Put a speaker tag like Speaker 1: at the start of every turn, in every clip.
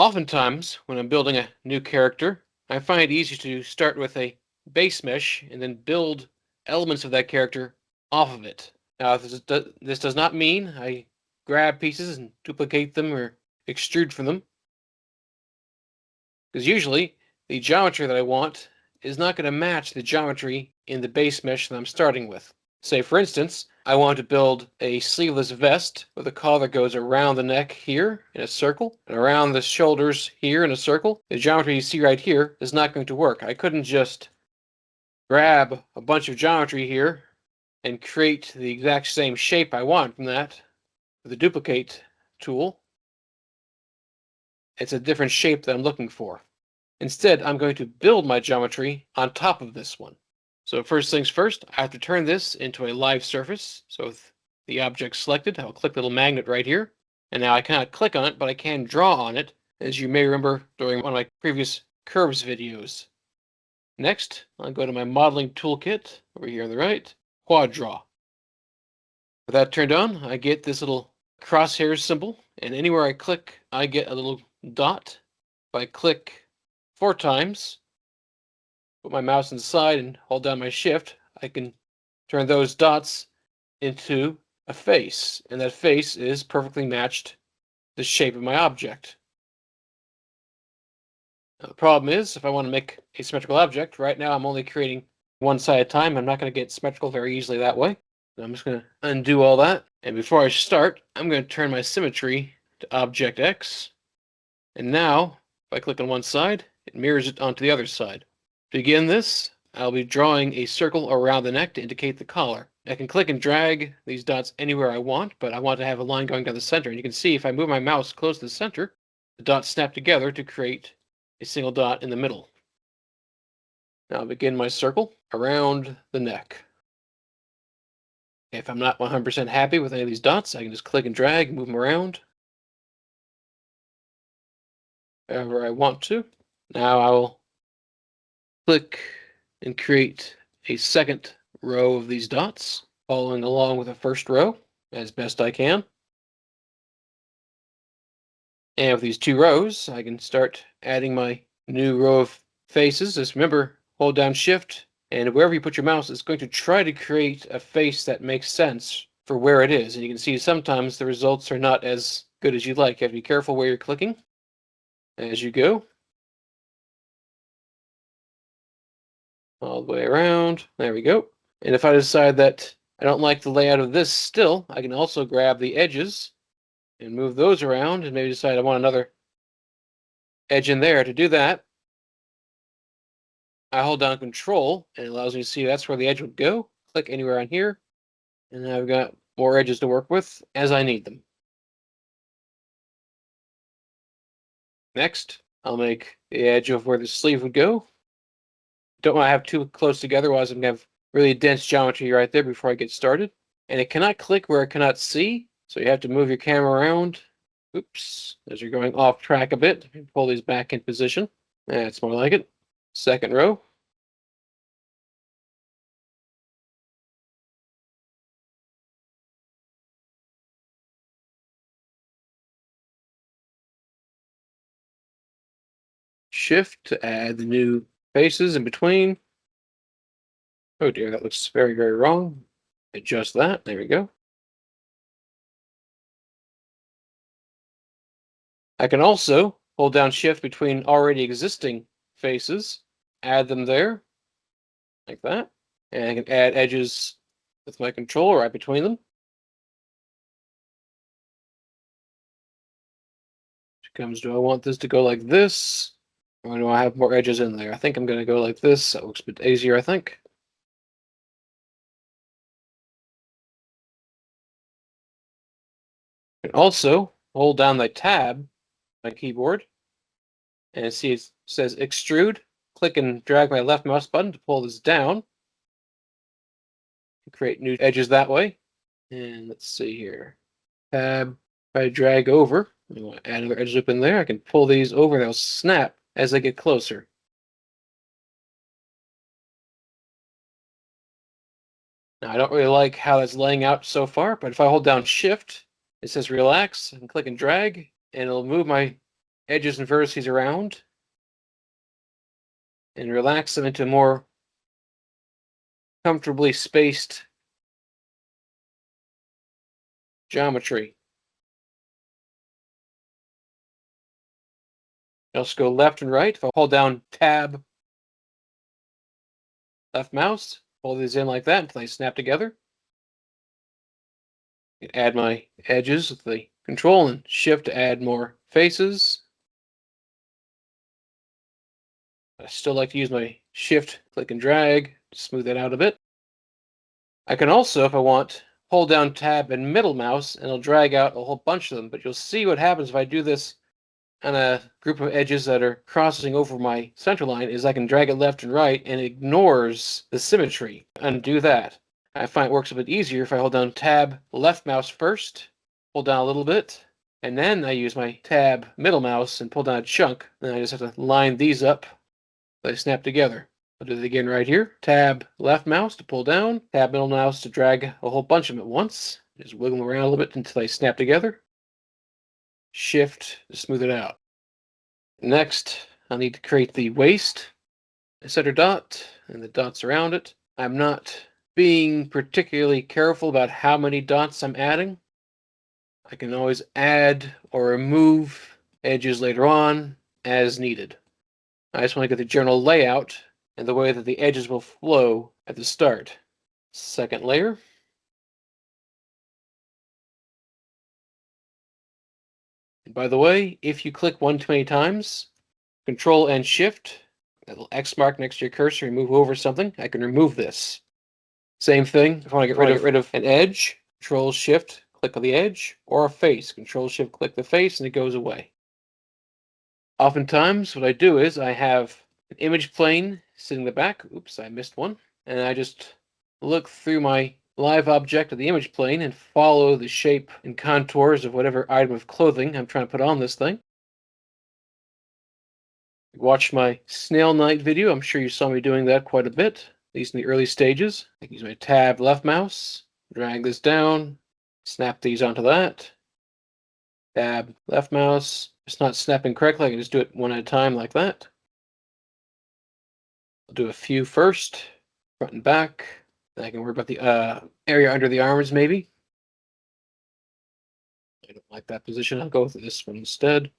Speaker 1: Oftentimes, when I'm building a new character, I find it easy to start with a base mesh and then build elements of that character off of it. Now, this does not mean I grab pieces and duplicate them or extrude from them, because usually the geometry that I want is not going to match the geometry in the base mesh that I'm starting with. Say, for instance, I want to build a sleeveless vest with a collar that goes around the neck here in a circle and around the shoulders here in a circle. The geometry you see right here is not going to work. I couldn't just grab a bunch of geometry here and create the exact same shape I want from that with the duplicate tool. It's a different shape that I'm looking for. Instead, I'm going to build my geometry on top of this one. So first things first, I have to turn this into a live surface. So with the object selected, I'll click the little magnet right here. And now I cannot click on it, but I can draw on it, as you may remember during one of my previous curves videos. Next, I'll go to my modeling toolkit over here on the right, quad draw. With that turned on, I get this little crosshairs symbol, and anywhere I click, I get a little dot. If I click 4 times, put my mouse inside and hold down my shift, I can turn those dots into a face, and that face is perfectly matched the shape of my object. Now, the problem is, if I want to make a symmetrical object, right now I'm only creating one side at a time. I'm not going to get symmetrical very easily that way. So I'm just going to undo all that. And before I start, I'm going to turn my symmetry to Object X. And now, if I click on one side, it mirrors it onto the other side. To begin this, I'll be drawing a circle around the neck to indicate the collar. I can click and drag these dots anywhere I want, but I want to have a line going down the center. And you can see if I move my mouse close to the center, the dots snap together to create a single dot in the middle. Now I'll begin my circle around the neck. If I'm not 100% happy with any of these dots, I can just click and drag and move them around however I want to. Now I will click and create a second row of these dots, following along with the first row as best I can. And with these 2 rows, I can start adding my new row of faces. Just remember, hold down Shift, and wherever you put your mouse, it's going to try to create a face that makes sense for where it is. And you can see sometimes the results are not as good as you'd like. You have to be careful where you're clicking as you go. All the way around. There we go. And if I decide that I don't like the layout of this still, I can also grab the edges and move those around and maybe decide I want another edge in there. To do that, I hold down Control and it allows me to see that's where the edge would go. Click anywhere on here, and I've got more edges to work with as I need them. Next, I'll make the edge of where the sleeve would go. Don't want to have too close together, otherwise I'm going to have really dense geometry right there before I get started. And it cannot click where it cannot see, so you have to move your camera around. Oops, as you're going off track a bit. Pull these back in position. That's more like it. Second row. Shift to add the new faces in between. Oh dear, that looks very, very wrong. Adjust that. There we go. I can also hold down Shift between already existing faces, add them there, like that. And I can add edges with my controller right between them. Comes, do I want this to go like this? Or do I have more edges in there? I think I'm going to go like this. That looks a bit easier, I think. And also hold down the tab, my keyboard, and see it says extrude. Click and drag my left mouse button to pull this down. Create new edges that way. And let's see here. Tab, if I drag over, I want to add another edge loop in there. I can pull these over and they'll snap as they get closer. Now, I don't really like how that's laying out so far, but if I hold down Shift, it says relax, and click and drag, and it'll move my edges and vertices around and relax them into more comfortably spaced geometry. I'll just go left and right. If I hold down Tab, left mouse, pull these in like that until they snap together. Add my edges with the Control and Shift to add more faces. I still like to use my Shift, click and drag to smooth that out a bit. I can also, if I want, hold down Tab and middle mouse and it'll drag out a whole bunch of them, but you'll see what happens if I do this on a group of edges that are crossing over my center line is I can drag it left and right and it ignores the symmetry. Undo that. I find it works a bit easier if I hold down Tab left mouse first, pull down a little bit, and then I use my Tab middle mouse and pull down a chunk. Then I just have to line these up so they snap together. I'll do it again right here. Tab left mouse to pull down, Tab middle mouse to drag a whole bunch of them at once. Just wiggle them around a little bit until they snap together. Shift to smooth it out. Next, I'll need to create the waist, a center dot, and the dots around it. I'm not being particularly careful about how many dots I'm adding. I can always add or remove edges later on as needed. I just want to get the general layout and the way that the edges will flow at the start. Second layer. And by the way, if you click one too many times, Control and Shift, that little X mark next to your cursor, and move over something, I can remove this. Same thing, if I want to get rid of an edge, Control Shift, click on the edge, or a face, Control Shift, click the face, and it goes away. Oftentimes, what I do is I have an image plane sitting in the back. Oops, I missed one. And I just look through my live object of the image plane and follow the shape and contours of whatever item of clothing I'm trying to put on this thing. Watch my Snail Knight video. I'm sure you saw me doing that quite a bit, at least in the early stages. I can use my Tab left mouse, drag this down, snap these onto that. Tab left mouse. It's not snapping correctly. I can just do it one at a time like that. I'll do a few first, front and back. Then I can worry about the area under the arms, maybe. I don't like that position. I'll go with this one instead.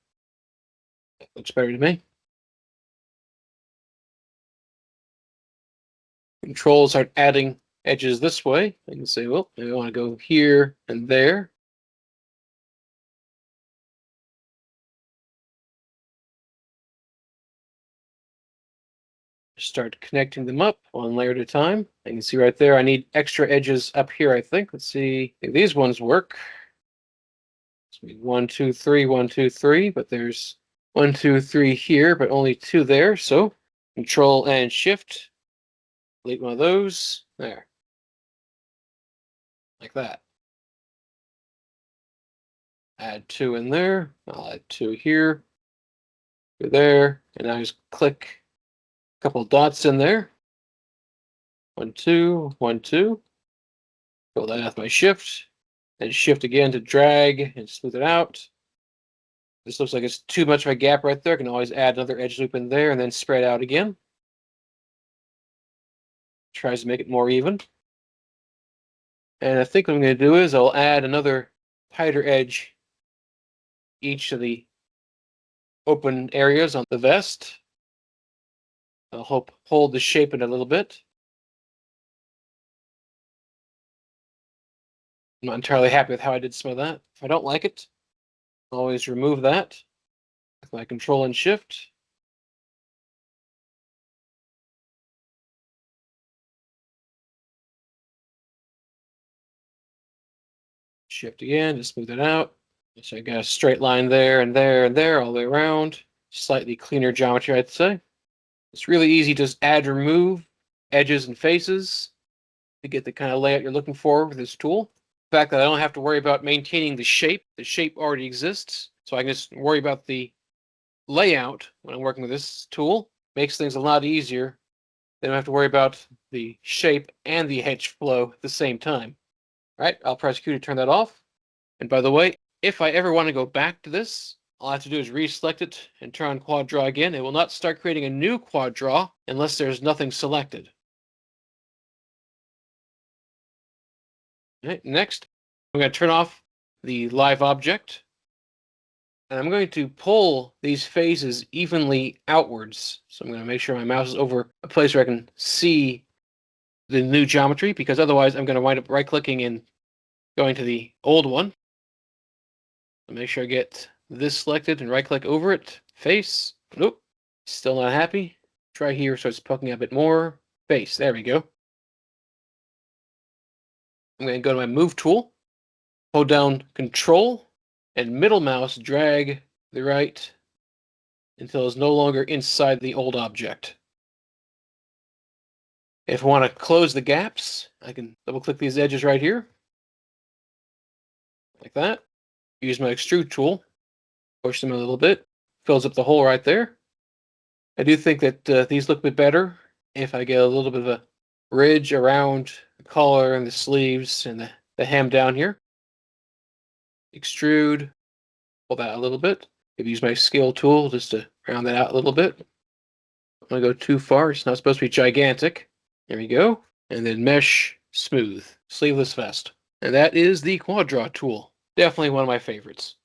Speaker 1: That looks better to me. Control, start adding edges this way. I can say, well, maybe I want to go here and there. Start connecting them up one layer at a time. You can see right there, I need extra edges up here, I think. Let's see if these ones work. 1, 2, 3, 1, 2, 3, but there's 1, 2, 3 here, but only 2 there. So Control and Shift, delete one of those. There. Like that. Add 2 in there. I'll add 2 here. 2 there. And now just click a couple of dots in there. 1, 2, 1, 2. Fill that with my Shift. And Shift again to drag and smooth it out. This looks like it's too much of a gap right there. I can always add another edge loop in there and then spread out again. Tries to make it more even. And I think what I'm going to do is I'll add another tighter edge each of the open areas on the vest. I'll hold the shape in a little bit. I'm not entirely happy with how I did some of that. If I don't like it, I'll always remove that with my Control and Shift. Shift again to smooth it out. So I got a straight line there and there and there all the way around. Slightly cleaner geometry, I'd say. It's really easy to just add, remove edges and faces to get the kind of layout you're looking for with this tool. The fact that I don't have to worry about maintaining the shape already exists, so I can just worry about the layout when I'm working with this tool. Makes things a lot easier. They don't have to worry about the shape and the edge flow at the same time. All right, I'll press Q to turn that off. And by the way, if I ever want to go back to this, all I have to do is reselect it and turn on quad draw again. It will not start creating a new quad draw unless there's nothing selected. All right, next, I'm going to turn off the live object. And I'm going to pull these faces evenly outwards. So I'm going to make sure my mouse is over a place where I can see the new geometry, because otherwise I'm going to wind up right-clicking and going to the old one. So make sure I get this selected and right-click over it. Face. Nope. Still not happy. Try here so it's poking a bit more. Face. There we go. I'm going to go to my Move tool, hold down Control, and middle mouse drag the right until it's no longer inside the old object. If I want to close the gaps, I can double-click these edges right here, like that. Use my Extrude tool, push them a little bit, fills up the hole right there. I do think that these look a bit better if I get a little bit of a ridge around the collar and the sleeves and the hem down here. Extrude, pull that a little bit. Maybe use my Scale tool just to round that out a little bit. I'm going to go too far. It's not supposed to be gigantic. There we go. And then Mesh Smooth, Sleeveless Vest. And that is the Quad Draw tool. Definitely one of my favorites.